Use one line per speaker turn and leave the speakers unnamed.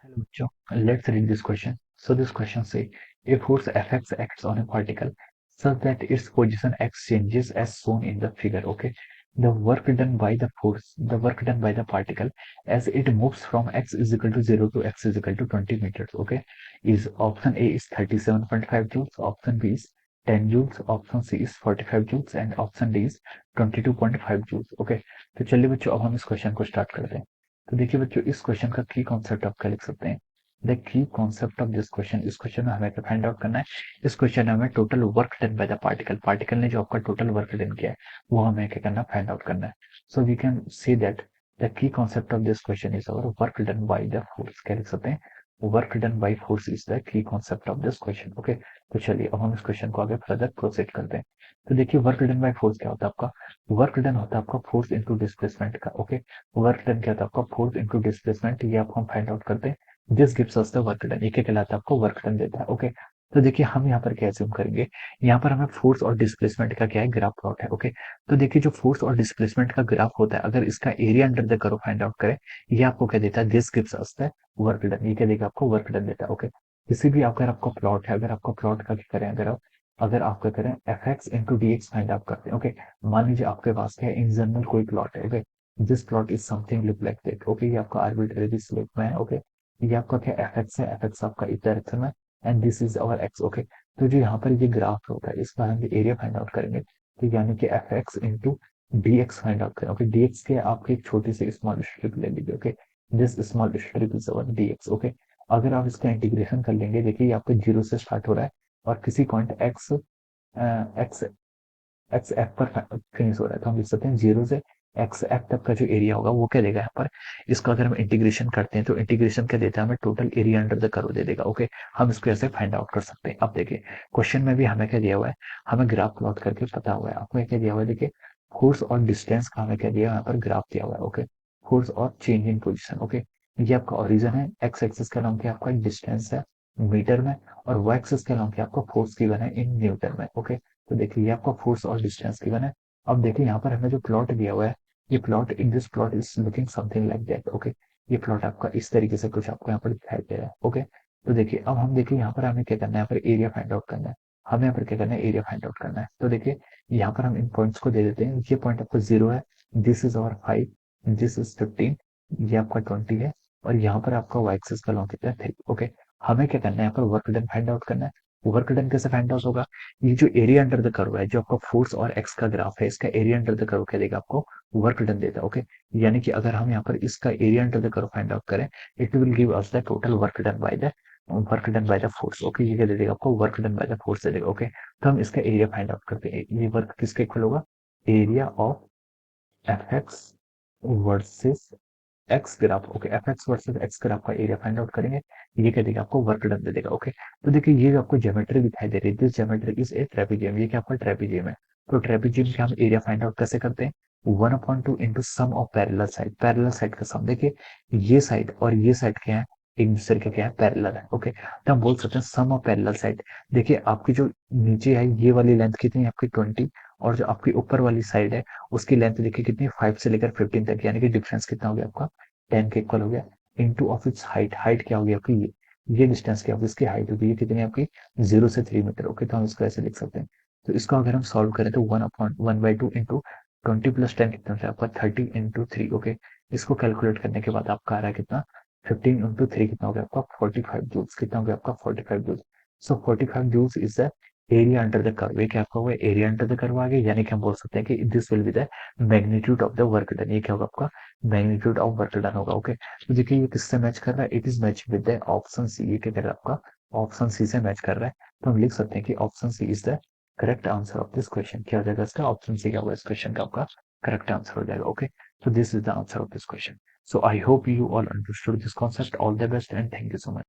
Hello, Joe. Let's read this question. So this question says, a force Fx acts on a particle such that its position x changes as shown in the figure. Okay. The work done by the particle as it moves from x is equal to 0 to x is equal to 20 meters. Okay. Is option A is 37.5 joules, option B is 10 joules, option C is 45 joules and opशन D is 22.5 joules. Okay. तो चलिए बच्चों अब हम इस question को start करते हैं। तो देखिए बच्चों इस क्वेश्चन का की कॉन्सेप्ट आप क्या लिख सकते हैं। The key concept of this question, इस क्वेश्चन में हमें क्या फाइंड आउट करना है। इस क्वेश्चन में हमें total work done by the particle, particle ने जो आपका टोटल वर्क डन किया है वो हमें क्या करना है, फाइंड आउट करना है। So we can see that the key concept of this question is our work done by the force. क्या लिख सकते हैं, work done by force is the key concept of this question. Okay, तो चलिए अब हम इस क्वेश्चन को आगे फर्दर प्रोसीड करते हैं। तो देखिए वर्क डन बाय फोर्स क्या होता है आपका, वर्क डन होता है आपका फोर्स इनटू डिस्प्लेसमेंट का। ओके, वर्क डन क्या था आपका, फोर्स इनटू डिस्प्लेसमेंट, ये आपको हम फाइंड आउट करते हैं। This gives us the work done, ये क्या कहलाता है, आपको वर्क डन देता है। ओके, तो देखिए हम यहाँ पर क्या एज्यूम करेंगे, यहाँ पर हमें फोर्स और डिस्प्लेसमेंट का क्या है, ग्राफ प्लॉट है। ओके, तो देखिए जो फोर्स और डिस्प्लेसमेंट का ग्राफ होता है, अगर इसका area under the curve find out करें, ये आपको क्या देता है, this gives us the work done, ये क्या देगा आपको, वर्क डन देता है। ओके, किसी भी अगर आपका प्लॉट है, अगर आपका प्लॉट का क्या करें, अगर आप क्या करें F x into D x find out करते हैं। ओके, मान लीजिए आपके पास क्या है, इन जनरल कोई प्लॉट है। Okay, this plot is something look like that. Okay, ये आपका आर्बिट्रेरी स्लोप में है। ओके, ये आपका क्या एफ एक्स है, एफ एक्स आपका इस डायरेक्शन में and this is our x. Okay, तो जो यहाँ पर ये ग्राफ होता है इसका हम एरिया फाइंड आउट करेंगे, तो यानी कि F x into D x find out करें। ओके, डी एक्स के आपकी एक छोटी सी स्मॉल स्ट्रिप ले लीजिए। Okay, this small strip is our D x. Okay, अगर आप इसका इंटीग्रेशन कर लेंगे, देखिए ये आपका जीरो से स्टार्ट हो रहा है और किसी point x x x F पर फिनिश हो रहा है, तो हम लिख सकते हैं जीरो से एक्स एफ तक का जो एरिया होगा वो क्या देगा यहाँ पर। इसको अगर हम इंटीग्रेशन करते हैं तो इंटीग्रेशन क्या देता है हमें, total area under the curve दे देगा। ओके, हम इसको ऐसे फाइंड आउट कर सकते हैं। अब देखिए क्वेश्चन में भी हमें क्या दिया हुआ है, हमें ग्राफ प्लॉट करके पता हुआ है। आपको क्या दिया हुआ है, देखिए फोर्स और डिस्टेंस का हमें क्या दिया है, यहाँ पर ग्राफ दिया हुआ है। ओके, फोर्स और चेंज इन पोजिशन। ओके, ये आपका ओरिजन है, एक्स एक्सिस का नाम क्या आपका डिस्टेंस है मीटर में, और वाई एक्सिस का नाम क्या आपका फोर्स गिवन है इन न्यूटन में। ओके, तो देखिए ये आपका फोर्स और डिस्टेंस गिवन है। अब देखिए यहाँ पर हमें जो प्लॉट दिया हुआ है, ये plot in this plot is looking something like that. Okay, ये प्लॉट आपका इस तरीके से कुछ आपको यहाँ पर दिखाई दे रहा है। ओके, तो देखिए अब हम देखिए यहाँ पर हमें क्या करना है, यहाँ पर एरिया फाइंड आउट करना है। हमें यहाँ पर क्या करना है, एरिया फाइंड आउट करना है। तो देखिए यहाँ पर हम इन पॉइंट्स को दे देते हैं, ये पॉइंट आपका 0 है, this is our 5, this is 15, ये आपका 20 है, और यहाँ पर आपका वाई एक्सिस का लॉन्ग कितना है 3। ओके, हमें क्या करना है, यहाँ पर वर्क डन फाइंड आउट करना है। वर्क डन कैसे फाइंड आउट होगा, ये जो एरिया अंडर द कर्व है, जो आपका फोर्स और एक्स का ग्राफ है, इसका एरिया अंडर द कर्व क्या देगा आपको, वर्क डन देता है। ओके, यानी कि अगर हम यहाँ पर इसका area under the curve find out करें, it will give us the total work done by the force. Okay, ये क्या दे देगा आपको, work done by the force दे देगा। ओके, तो हम इसका एरिया फाइंड आउट करते हैं, ये वर्क किसका इक्वल होगा, area of F x versus x graph. Okay, F x versus x graph का एरिया फाइंड आउट करेंगे, ये क्या देगा आपको, वर्क डन दे देगा। ओके, तो देखिए ये जो आपको ज्योमेट्री दिखाई दे रही है, this geometry is a trapezium, ये क्या आपका ट्रेपेजियम है। तो ट्रेपेजियम का हम एरिया फाइंड आउट कैसे करते हैं, 1/2 into sum of parallel side, parallel side का सम। देखिए ये साइड और ये साइड क्या है, एक दूसरे के क्या है, पैरेलल है। ओके, तो हम बोल सकते हैं सम ऑफ पैरेलल साइड। देखिए आपकी जो नीचे है ये वाली लेंथ कितनी है आपकी 20, और जो आपकी ऊपर वाली साइड है उसकी लेंथ देखिए कितनी, 5 से लेकर 15 तक, यानी कि डिफरेंस कितना हो गया आपका, 10 के इक्वल हो गया। Into of its height, height क्या होगी आपकी, ये डिस्टेंस क्या होगी, इसकी हाइट होगी, ये कितनी आपकी 0 से 3 मीटर। ओके, तो हम इसको ऐसे लिख सकते हैं। तो इसको अगर हम सॉल्व करें तो 1/2 इंटू 20 प्लस 10 कितना होता है आपका 30 इंटू 3। ओके, इसको कैलकुलेट करने के बाद आपका आ रहा है कितना, 15 इंटू 3 कितना हो गया आपका 45 जूल्स, कितना हो गया आपका 45 joules. So 45 joules is the area under the curve. ये क्या आपका हुआ, एरिया अंडर द कर्व आ गया, यानी कि हम बोल सकते हैं कि this will be the magnitude of the work done. ये क्या होगा आपका, मैग्नीट्यूड ऑफ वर्क डन होगा। ओके, तो देखिए ये किससे मैच कर रहा है, it is match with the option C, ये क्या कर रहा है आपका, ऑप्शन सी से मैच कर रहा है। तो हम लिख सकते हैं कि option C is the correct answer of this question. क्या हो जाएगा इसका, ऑप्शन सी क्या होगा इस क्वेश्चन का आपका करेक्ट आंसर हो जाएगा। Okay, so this is the answer of this question. So I hope you all understood this concept. All the best and thank you so much.